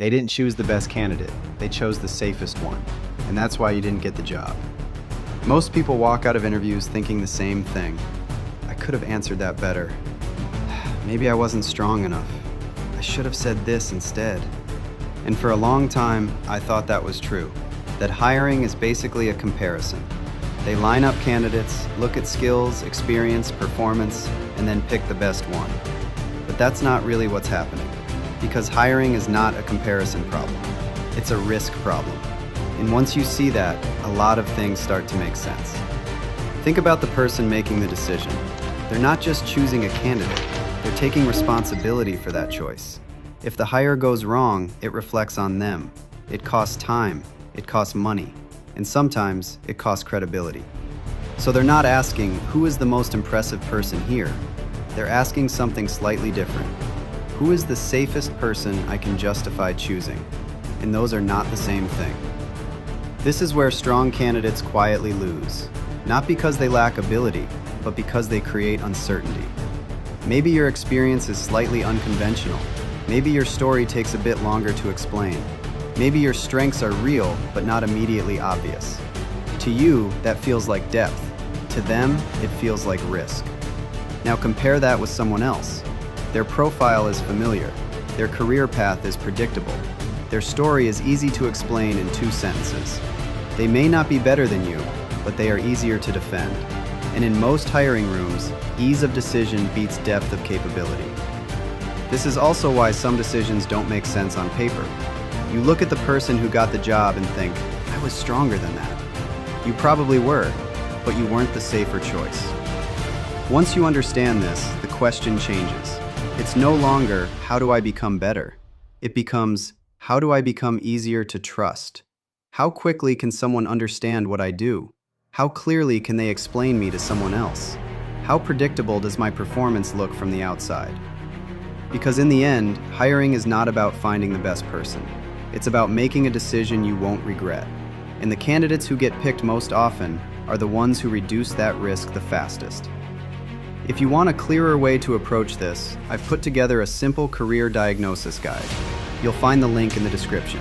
They didn't choose the best candidate, they chose the safest one. And that's why you didn't get the job. Most people walk out of interviews thinking the same thing. I could have answered that better. Maybe I wasn't strong enough. I should have said this instead. And for a long time, I thought that was true, that hiring is basically a comparison. They line up candidates, look at skills, experience, performance, and then pick the best one. But that's not really what's happening, because hiring is not a comparison problem. It's a risk problem. And once you see that, a lot of things start to make sense. Think about the person making the decision. They're not just choosing a candidate, they're taking responsibility for that choice. If the hire goes wrong, it reflects on them. It costs time, it costs money, and sometimes it costs credibility. So they're not asking, who is the most impressive person here? They're asking something slightly different. Who is the safest person I can justify choosing? And those are not the same thing. This is where strong candidates quietly lose, not because they lack ability, but because they create uncertainty. Maybe your experience is slightly unconventional. Maybe your story takes a bit longer to explain. Maybe your strengths are real, but not immediately obvious. To you, that feels like depth. To them, it feels like risk. Now compare that with someone else. Their profile is familiar. Their career path is predictable. Their story is easy to explain in 2 sentences. They may not be better than you, but they are easier to defend. And in most hiring rooms, ease of decision beats depth of capability. This is also why some decisions don't make sense on paper. You look at the person who got the job and think, I was stronger than that. You probably were, but you weren't the safer choice. Once you understand this, the question changes. It's no longer, how do I become better? It becomes, how do I become easier to trust? How quickly can someone understand what I do? How clearly can they explain me to someone else? How predictable does my performance look from the outside? Because in the end, hiring is not about finding the best person. It's about making a decision you won't regret. And the candidates who get picked most often are the ones who reduce that risk the fastest. If you want a clearer way to approach this, I've put together a simple career diagnosis guide. You'll find the link in the description.